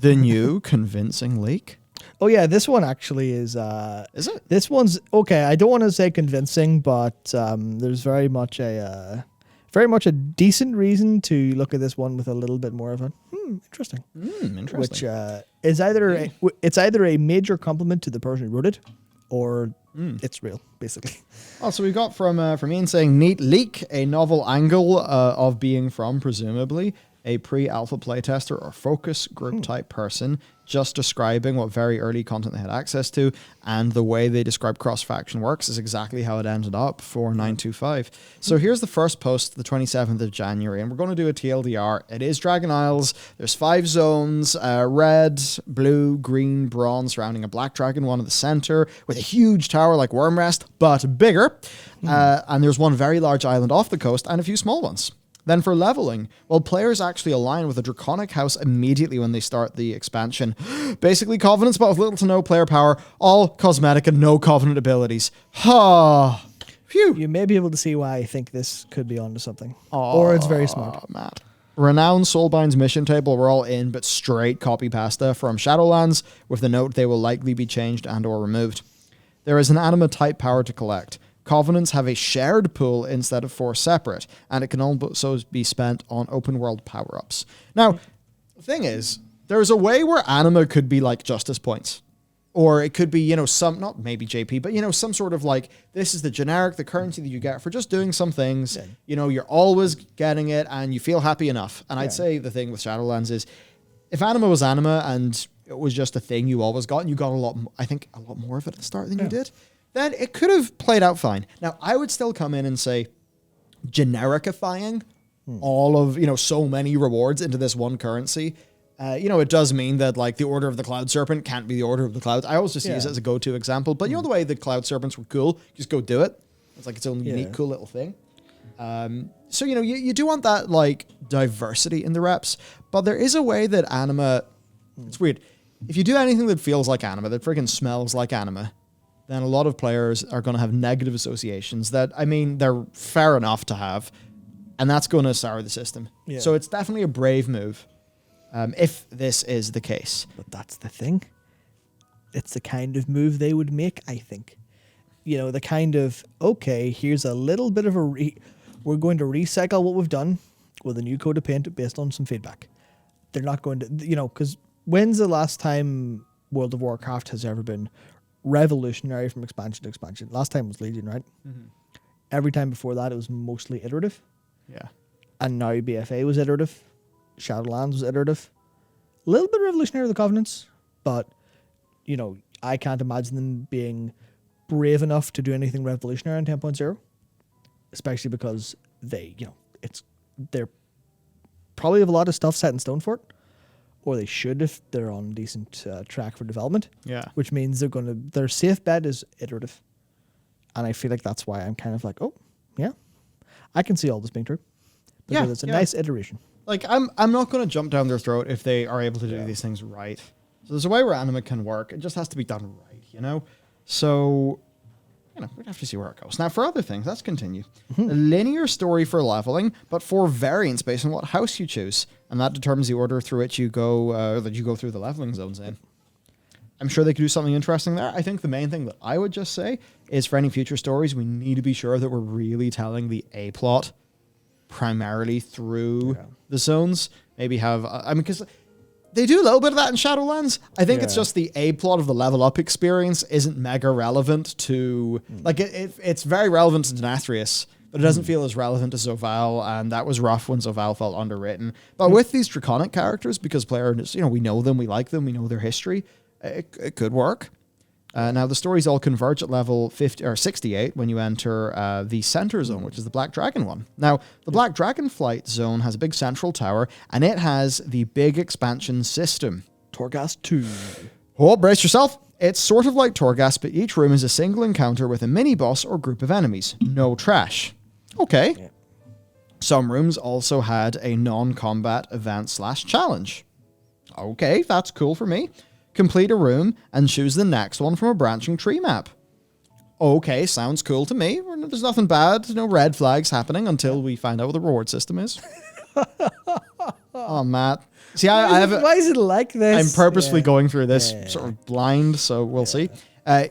The new convincing leak. Oh yeah, this one actually is. Is it? This one's okay. I don't want to say convincing, but there's very much a decent reason to look at this one with a little bit more of a interesting. Interesting. Which is either a major compliment to the person who wrote it, or it's real, basically. Oh, so we got from Ian saying, neat leak, a novel angle of being from, presumably, a pre-alpha playtester or focus group type person, just describing what very early content they had access to, and the way they describe cross-faction works is exactly how it ended up for 925. So here's the first post, the 27th of January, and we're going to do a TLDR. It is Dragon Isles. There's 5 zones, red, blue, green, bronze, surrounding a black dragon, one at the center, with a huge tower like Wormrest, but bigger. And there's one very large island off the coast, and a few small ones. Then for leveling, well, players actually align with a Draconic house immediately when they start the expansion. Basically, Covenants, but with little to no player power, all cosmetic and no Covenant abilities. Ha! Phew! You may be able to see why I think this could be onto something. Or it's very smart. Matt. Renowned Soulbind's mission table, we're all in, but straight copy pasta from Shadowlands, with the note they will likely be changed and or removed. There is an anima type power to collect. Covenants have a shared pool instead of 4 separate, and it can also be spent on open world power-ups. Now, the thing is, there's a way where anima could be like justice points. Or it could be, some, not maybe JP, but, some sort of like, this is the currency that you get for just doing some things. Yeah. You're always getting it and you feel happy enough. And I'd say the thing with Shadowlands is, if anima was anima and it was just a thing you always got, and you got a lot more of it at the start than you did, then it could have played out fine. Now, I would still come in and say genericifying all of, so many rewards into this one currency. It does mean that, like, the Order of the Cloud Serpent can't be the Order of the Clouds. I always just use it as a go-to example. But the way the Cloud Serpents were cool, just go do it. It's like its own unique, cool little thing. So, you do want that, like, diversity in the reps. But there is a way that anima... It's weird. If you do anything that feels like anima, that freaking smells like anima, then a lot of players are going to have negative associations that, they're fair enough to have, and that's going to sour the system. Yeah. So it's definitely a brave move, if this is the case. But that's the thing. It's the kind of move they would make, I think. The kind of, okay, here's a little bit of we're going to recycle what we've done with a new coat of paint based on some feedback. They're not going to, because when's the last time World of Warcraft has ever been revolutionary from expansion to expansion? Last time was Legion, right? Mm-hmm. Every time before that, it was mostly iterative. Yeah. And now BFA was iterative. Shadowlands was iterative. A little bit revolutionary with the Covenants, but, I can't imagine them being brave enough to do anything revolutionary in 10.0, especially because they're probably have a lot of stuff set in stone for it. Or they should if they're on a decent track for development. Yeah. Which means their safe bet is iterative. And I feel like that's why I'm kind of like, oh, yeah, I can see all this being true. Because it's a nice iteration. Like, I'm not going to jump down their throat if they are able to do these things right. So there's a way where anima can work. It just has to be done right, So, we'd have to see where it goes. Now, for other things, let's continue. Mm-hmm. A linear story for leveling, but 4 variants based on what house you choose. And that determines the order through which you go, through the leveling zones in. I'm sure they could do something interesting there. I think the main thing that I would just say is for any future stories, we need to be sure that we're really telling the A plot primarily through the zones. Maybe have, because they do a little bit of that in Shadowlands. I think it's just the A plot of the level up experience isn't mega relevant to, it's very relevant to Denathrius, but it doesn't feel as relevant to Zoval, and that was rough when Zoval felt underwritten. But with these Draconic characters, because players, we know them, we like them, we know their history, it could work. Now, the stories all converge at level 50 or 68 when you enter the center zone, which is the Black Dragon one. Now, the Black Dragon Flight zone has a big central tower, and it has the big expansion system. Torghast 2. Oh, brace yourself. It's sort of like Torghast, but each room is a single encounter with a mini-boss or group of enemies. No trash. Okay. Yeah. Some rooms also had a non-combat event/challenge. Okay, that's cool for me. Complete a room and choose the next one from a branching tree map. Okay, sounds cool to me. There's nothing bad, no red flags happening until we find out what the reward system is. Oh, Matt. See, I have. Why is it like this? I'm purposely going through this Yeah. sort of blind, so we'll see.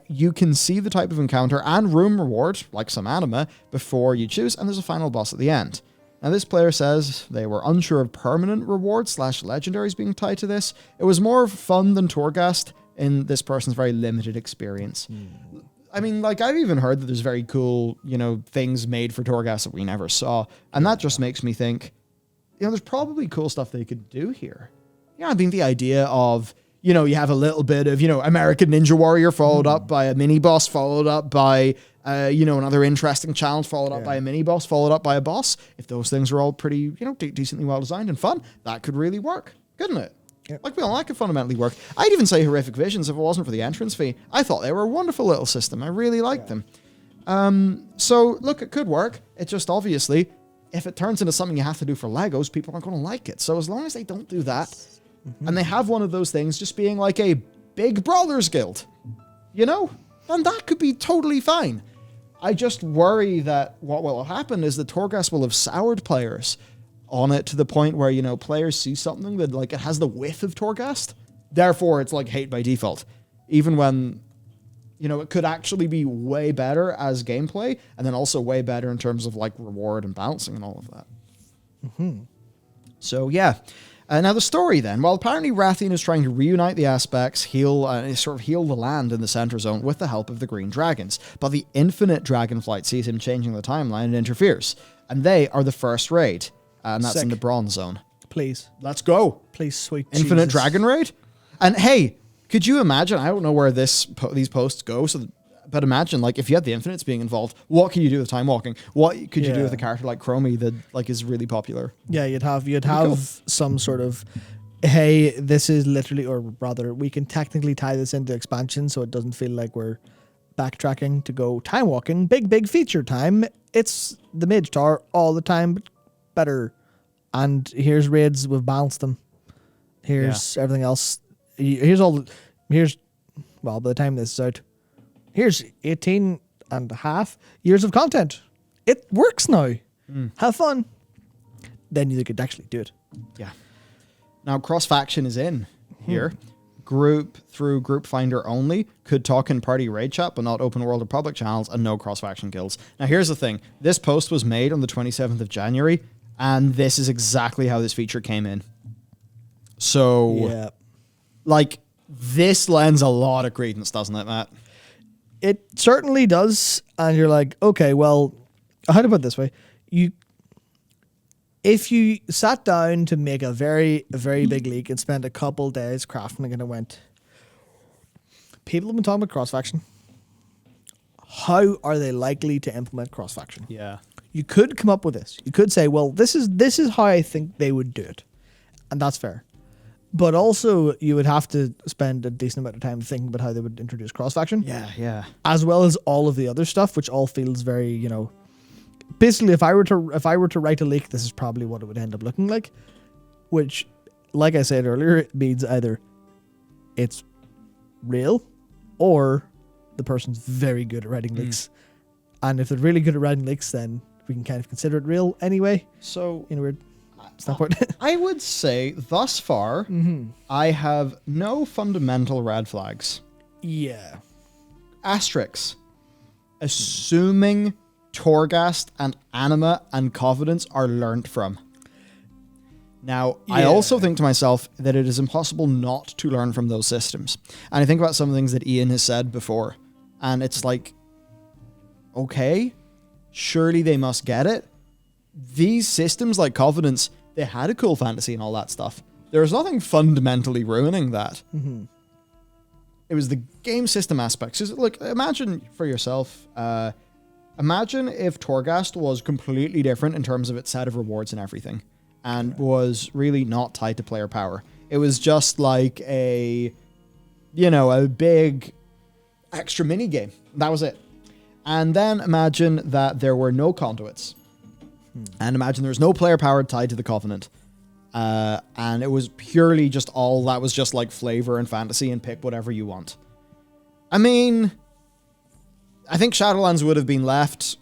You can see the type of encounter and room reward, like some anima, before you choose, and there's a final boss at the end. Now, this player says they were unsure of permanent rewards / legendaries being tied to this. It was more fun than Torghast in this person's very limited experience. I mean, like, I've even heard that there's very cool, things made for Torghast that we never saw. And that just makes me think, there's probably cool stuff they could do here. I mean, the idea of, you have a little bit of, American Ninja Warrior followed up by a mini boss, followed up by, another interesting challenge, followed up by a mini boss, followed up by a boss. If those things are all pretty, decently well designed and fun, that could really work, couldn't it? Yep. Like, we all like it fundamentally work. I'd even say Horrific Visions if it wasn't for the entrance fee. I thought they were a wonderful little system. I really liked them. So, look, it could work. It just obviously, if it turns into something you have to do for Legos, people aren't going to like it. So as long as they don't do that, and they have one of those things just being like a big Brawlers Guild, then that could be totally fine. I just worry that what will happen is that Torghast will have soured players on it to the point where, players see something that, like, it has the whiff of Torghast. Therefore, it's like hate by default. Even when, it could actually be way better as gameplay, and then also way better in terms of, like, reward and balancing and all of that. So, yeah. Now, the story then. Well, apparently Rathian is trying to reunite the aspects, heal the land in the center zone with the help of the green dragons. But the infinite dragonflight sees him changing the timeline and interferes. And they are the first raid. And that's in the bronze zone. Please. Let's go. Please, sweet Infinite Jesus. Dragon Raid? And hey, could you imagine, I don't know where these posts go, but imagine, like, if you had the Infinites being involved, what could you do with time walking? What could you do with a character like Chromie that, like, is really popular? Yeah, you'd have cool. some sort of, hey, this is literally, or rather, we can technically tie this into expansion so it doesn't feel like we're backtracking to go time walking. Big feature time. It's the Mage Tower all the time, but better. And here's raids, we've balanced them. Here's everything else. Well, by the time this is out, here's 18 and a half years of content. It works now. Have fun. Then you could actually do it. Yeah. Now, cross-faction is in here. Group through Group Finder only. Could talk in party raid chat, but not open world or public channels, and no cross-faction guilds. Now, here's the thing. This post was made on the 27th of January, and this is exactly how this feature came in. So, like, this lends a lot of credence, doesn't it, Matt? It certainly does. And you're like, okay, well, how to put it this way? If you sat down to make a very, very big league and spent a couple days crafting it and it went, people have been talking about cross-faction. How are they likely to implement cross-faction? Yeah. You could come up with this. You could say, well, this is how I think they would do it. And that's fair. But also, you would have to spend a decent amount of time thinking about how they would introduce cross-faction. Yeah. As well as all of the other stuff, which all feels very, basically, if I were to write a leak, this is probably what it would end up looking like. Which, like I said earlier, it means either it's real or the person's very good at writing leaks. And if they're really good at writing leaks, then we can kind of consider it real anyway. So, in a weird standpoint. I would say, thus far, I have no fundamental red flags. Yeah. Asterisks. Assuming Torghast and Anima and Covenants are learnt from. Now, I also think to myself that it is impossible not to learn from those systems. And I think about some of the things that Ian has said before. And it's like, okay, surely they must get it. These systems like Covenants, they had a cool fantasy and all that stuff. There's nothing fundamentally ruining that. It was the game system aspects. Look, imagine for yourself, imagine if Torghast was completely different in terms of its set of rewards and everything, and was really not tied to player power. It was just like a big extra mini game. That was it. And then imagine that there were no conduits. And imagine there was no player power tied to the Covenant. And it was purely just all that was just like flavor and fantasy and pick whatever you want. I mean, I think Shadowlands would have been left.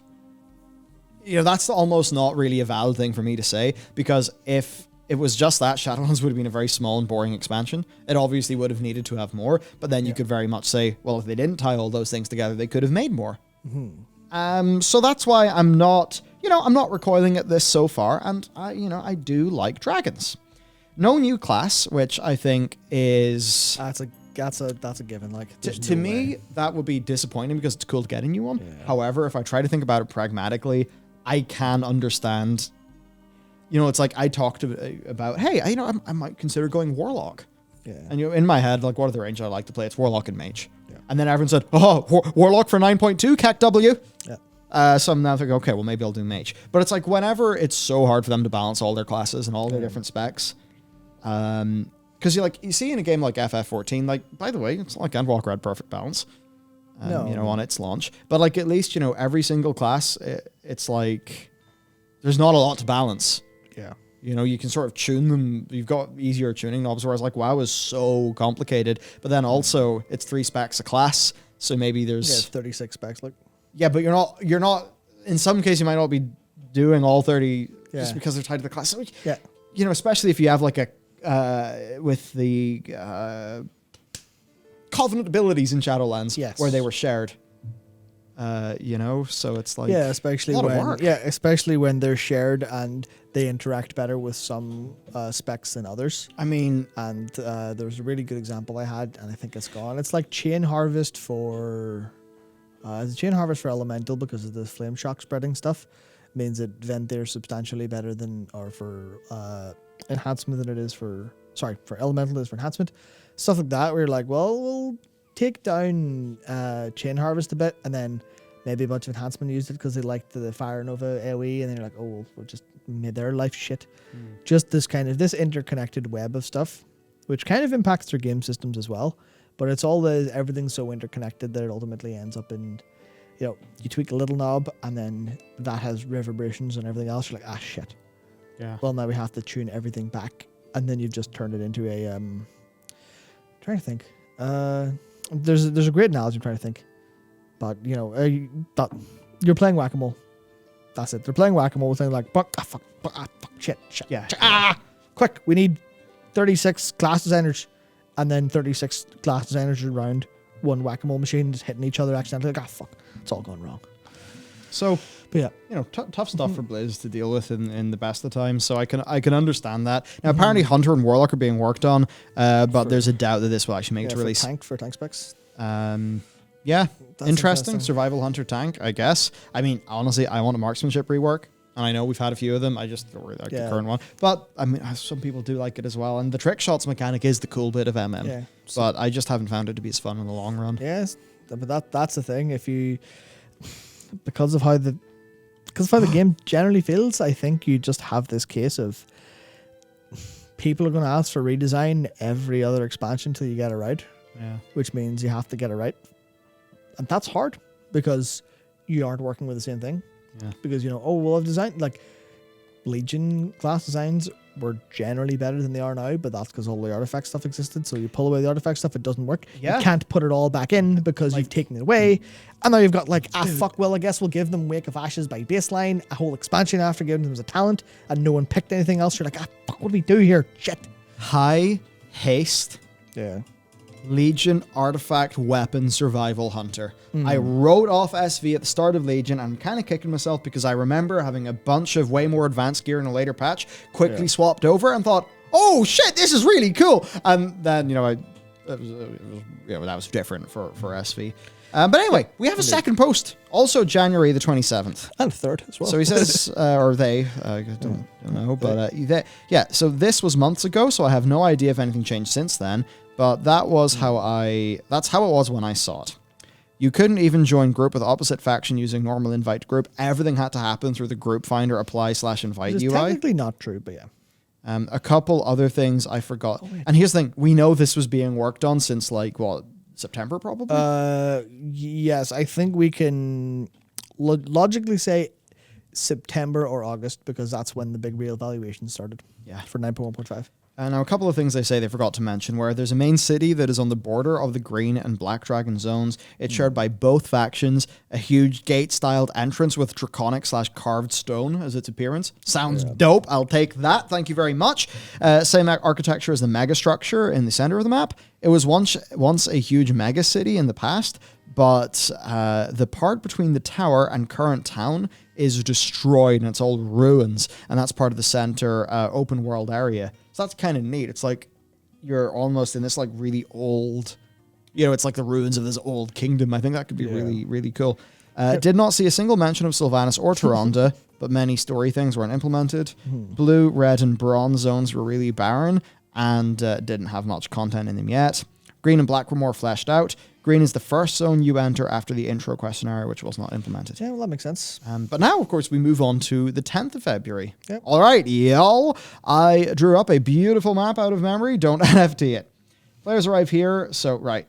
That's almost not really a valid thing for me to say, because if it was just that, Shadowlands would have been a very small and boring expansion. It obviously would have needed to have more, but then you could very much say, well, if they didn't tie all those things together, they could have made more. So that's why I'm not recoiling at this so far, and I do like dragons. No new class, which I think is That's a given. Like to me, that would be disappointing because it's cool to get a new one. Yeah. However, if I try to think about it pragmatically, I can understand. It's like I talked about, hey, I might consider going Warlock. Yeah. And in my head, like, what are the ranges I like to play? It's Warlock and Mage. Yeah. And then everyone said, oh, Warlock for 9.2, CAC W. Yeah. So I'm now thinking, okay, well, maybe I'll do Mage. But it's like whenever it's so hard for them to balance all their classes and all their different specs. Because you see in a game like FF14, like, by the way, it's not like Endwalker had perfect balance. On its launch. But like at least, every single class, it's like there's not a lot to balance. Yeah. You can sort of tune them. You've got easier tuning knobs, whereas like WoW is so complicated. But then also it's 3 specs a class, so maybe there's 36 specs. Like, yeah, but you're not. In some cases, you might not be doing all 30 just because they're tied to the class. So, especially if you have like a with the Covenant abilities in Shadowlands, where they were shared. So it's like especially when they're shared and they interact better with some specs than others. I mean, and there's a really good example I had, and I think it's gone. It's like Chain Harvest for Elemental because of the flame shock spreading stuff. Means that Vent is substantially better than, or for enhancement than it is for Elemental is for enhancement. Stuff like that, where you're like, well, we'll take down Chain Harvest a bit, and then maybe a bunch of enhancement used it because they liked the Fire Nova AoE, and then you're like, oh, we'll just made their life shit. Just this interconnected web of stuff, which kind of impacts their game systems as well. But it's everything's so interconnected that it ultimately ends up in, you tweak a little knob, and then that has reverberations and everything else. You're like, shit. Yeah. Well, now we have to tune everything back, and then you've just turned it into a trying to think. There's a great analogy I'm trying to think, but you're playing whack-a-mole. That's it. They're playing whack-a-mole, saying like, fuck, shit. Yeah. Quick, we need 36 class designers, and then 36 class designers around one whack-a-mole machine just hitting each other accidentally. Like, fuck, it's all going wrong. So, but yeah, tough stuff for Blizz to deal with in the best of times. So I can understand that. Now, apparently Hunter and Warlock are being worked on, but there's a doubt that this will actually make it to release. For tank specs. Yeah, interesting. Survival Hunter tank, I guess. I mean, honestly, I want a marksmanship rework, and I know we've had a few of them. I just don't really like the current one. But I mean, some people do like it as well. And the trick shots mechanic is the cool bit of MM. Yeah. But I just haven't found it to be as fun in the long run. Yes, but that's the thing. If you because of how the game generally feels, I think you just have this case of people are going to ask for redesign every other expansion till you get it right. Yeah. Which means you have to get it right. And that's hard because you aren't working with the same thing. Yeah. Because, I've designed, like, Legion class designs were generally better than they are now, but that's because all the artifact stuff existed. So you pull away the artifact stuff, it doesn't work. Yeah. You can't put it all back in because you've taken it away. And now you've got I guess we'll give them Wake of Ashes by baseline, a whole expansion after giving them as a talent, and no one picked anything else. You're like, fuck, what do we do here? Shit. High haste. Yeah. Legion Artifact Weapon Survival Hunter. I wrote off SV at the start of Legion. I'm kind of kicking myself because I remember having a bunch of way more advanced gear in a later patch, quickly swapped over and thought, oh shit, this is really cool. And then, that was different for SV. But anyway, we have a second post, also January the 27th. And third as well. So he says, or they, I don't know, but so this was months ago, so I have no idea if anything changed since then. But that's how it was when I saw it. You couldn't even join group with opposite faction using normal invite group. Everything had to happen through the group finder apply/invite UI. It's technically not true, but yeah. A couple other things I forgot. And here's the thing. We know this was being worked on since September probably? Yes, I think we can logically say September or August, because that's when the big reevaluation started. Yeah. For 9.1.5. Now, a couple of things they say they forgot to mention, where there's a main city that is on the border of the Green and Black Dragon zones. It's shared by both factions. A huge gate-styled entrance with draconic/carved stone as its appearance. Sounds dope. I'll take that. Thank you very much. Same architecture as the megastructure in the center of the map. It was once a huge mega city in the past, but the part between the tower and current town is destroyed and it's all ruins, and that's part of the center open world area. So that's kind of neat. It's like you're almost in this like really old, it's like the ruins of this old kingdom. I think that could be really, really cool. Did not see a single mention of Sylvanas or Tyrande, but many story things weren't implemented. Blue, red, and bronze zones were really barren and didn't have much content in them yet. Green and black were more fleshed out. Green is the first zone you enter after the intro questionnaire, which was not implemented. Yeah, well, that makes sense. But now, of course, we move on to the 10th of February. Yep. All right, y'all. I drew up a beautiful map out of memory. Don't NFT it. Players arrive here. So, right.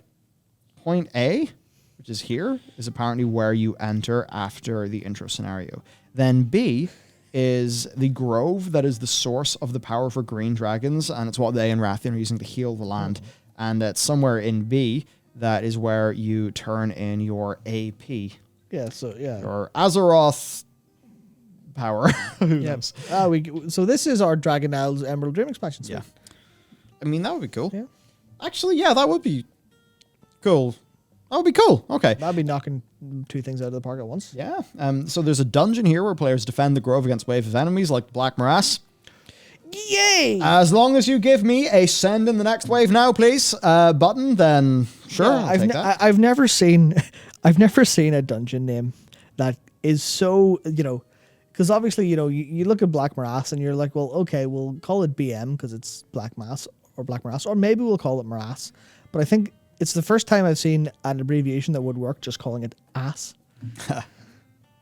Point A, which is here, is apparently where you enter after the intro scenario. Then B is the grove that is the source of the power for green dragons, and it's what they and Rathian are using to heal the land. And it's somewhere in B that is where you turn in your AP. Yeah, so, yeah. Or Azeroth power. Who knows? So this is our Dragon Isles Emerald Dream expansion. Yeah. I mean, that would be cool. Yeah. Actually, yeah, that would be cool. That would be cool. Okay. That'd be knocking two things out of the park at once. Yeah. So there's a dungeon here where players defend the grove against wave of enemies like Black Morass. Yay! As long as you give me a send in the next wave now, please, button, then sure, Yeah, I'll take that. I've never seen a dungeon name that is so, because obviously, you look at Black Morass and you're like, well, okay, we'll call it BM because it's Black Mass or Black Morass, or maybe we'll call it Morass. But I think it's the first time I've seen an abbreviation that would work just calling it ass.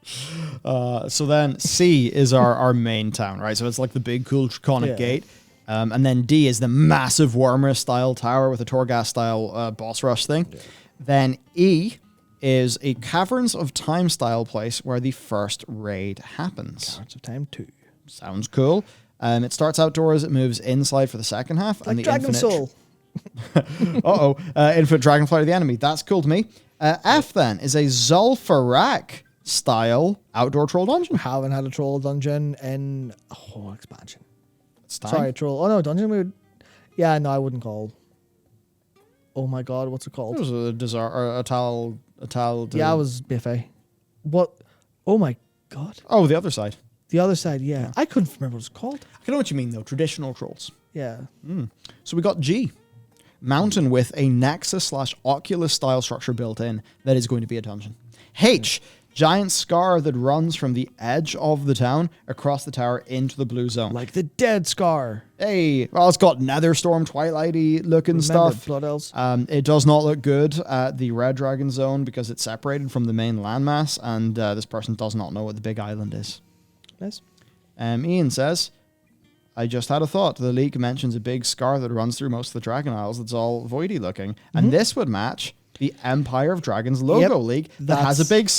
So then C is our main town, right? So it's like the big cool draconic gate. And then D is the massive Wormer style tower with a Torghast style boss rush thing. Yeah. Then E is a Caverns of Time style place where the first raid happens. Caverns of Time 2. Sounds cool. It starts outdoors, it moves inside for the second half. Like and the Dragon Soul. Infinite Dragonfly to the enemy. That's cool to me. F then is a Zul'Farrak style outdoor troll dungeon. Haven't had a troll dungeon in a whole expansion. It's time. Sorry, troll. Oh no, dungeon would. Yeah, no, I wouldn't call. Oh my god, what's it called? It was a Tal. Yeah, it was Biffy. What? Oh my god. Oh, the other side. The other side, yeah. I couldn't remember what it's called. I know what you mean though. Traditional trolls. Yeah. So we got G. Mountain with a Nexus/Oculus style structure built in that is going to be a dungeon. H. Giant scar that runs from the edge of the town across the tower into the blue zone. Like the Dead Scar. Hey, well, it's got Netherstorm, Twilighty looking stuff. Blood Elves. It does not look good at the Red Dragon zone because it's separated from the main landmass, and this person does not know what the big island is. Nice. Ian says, I just had a thought. The leak mentions a big scar that runs through most of the Dragon Isles that's all voidy looking, and this would match the Empire of Dragons logo leak that has a big...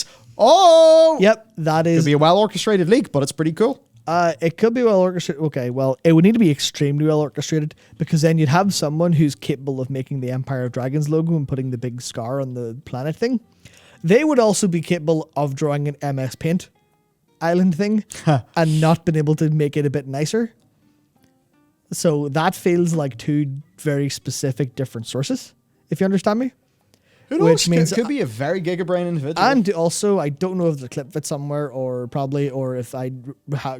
Yep, that is... Could be a well-orchestrated leak, but it's pretty cool. It could be well orchestrated. Okay, well, it would need to be extremely well orchestrated because then you'd have someone who's capable of making the Empire of Dragons logo and putting the big scar on the planet thing. They would also be capable of drawing an MS Paint island thing and not been able to make it a bit nicer. So that feels like two very specific different sources, if you understand me. Who knows? Which means could be a very gigabrain individual. And also, I don't know if the clip fits somewhere or if I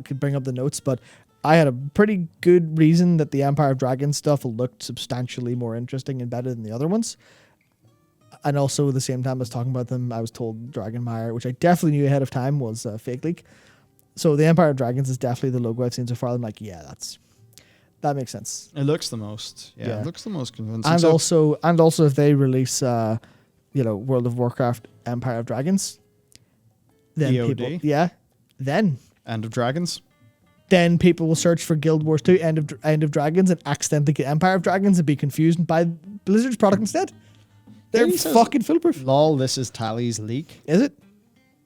could bring up the notes, but I had a pretty good reason that the Empire of Dragons stuff looked substantially more interesting and better than the other ones. And also, at the same time I was talking about them, I was told Dragonmire, which I definitely knew ahead of time was a fake leak. So the Empire of Dragons is definitely the logo I've seen so far. I'm like, yeah, that makes sense. It looks the most. Yeah, it looks the most convincing. And also, if they release, World of Warcraft Empire of Dragons, then EOD? then End of Dragons. Then people will search for Guild Wars 2 End of Dragons and accidentally get Empire of Dragons and be confused by Blizzard's product instead. They're fucking foolproof. Lol, this is Tally's leak. Is it?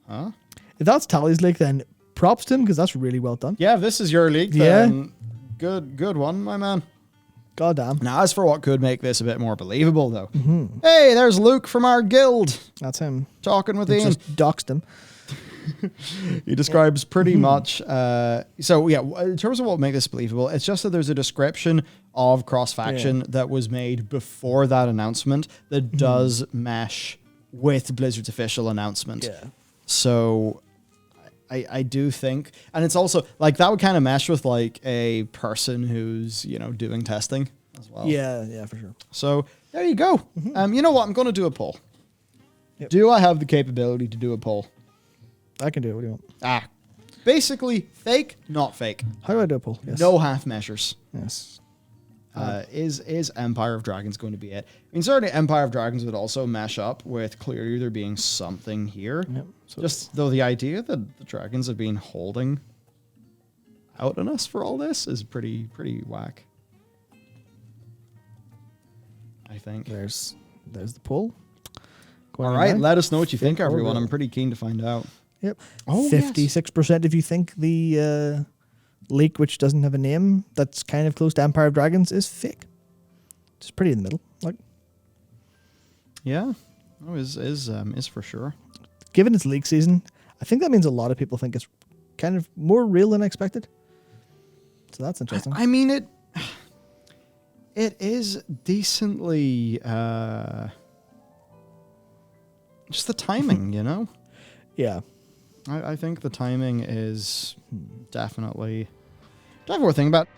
Huh? If that's Tally's leak, then props to him because that's really well done. Yeah, if this is your leak, then good one, my man. God damn. Now, as for what could make this a bit more believable, though. Hey, there's Luke from our guild. That's him. Talking with They Ian. just doxed him. He describes pretty much. So yeah, in terms of what would make this believable, it's just that there's a description of cross-faction that was made before that announcement that does mesh with Blizzard's official announcement. Yeah. So I do think, and it's also like that would kind of mesh with like a person who's doing testing as well. Yeah, for sure. So there you go. You know what? I'm going to do a poll. Yep. Do I have the capability to do a poll? I can do it. What do you want? Basically, fake, not fake. How do I do a poll? Yes. No half measures. Yes. Is Empire of Dragons going to be it? I mean, certainly Empire of Dragons would also mesh up with clearly there being something here. Yep. So Just though the idea that the dragons have been holding out on us for all this is pretty whack. I think. there's the poll. All right, let us know what you think, everyone. I'm pretty keen to find out. Yep. Oh, yes. 56% if you think the leak, which doesn't have a name, that's kind of close to Empire of Dragons, is fake. It's pretty in the middle. Like, Yeah, no, is for sure. given it's leak season, I think that means a lot of people think it's kind of more real than expected. So that's interesting. I mean, it is decently just the timing, Yeah. I think the timing is definitely worth thinking about.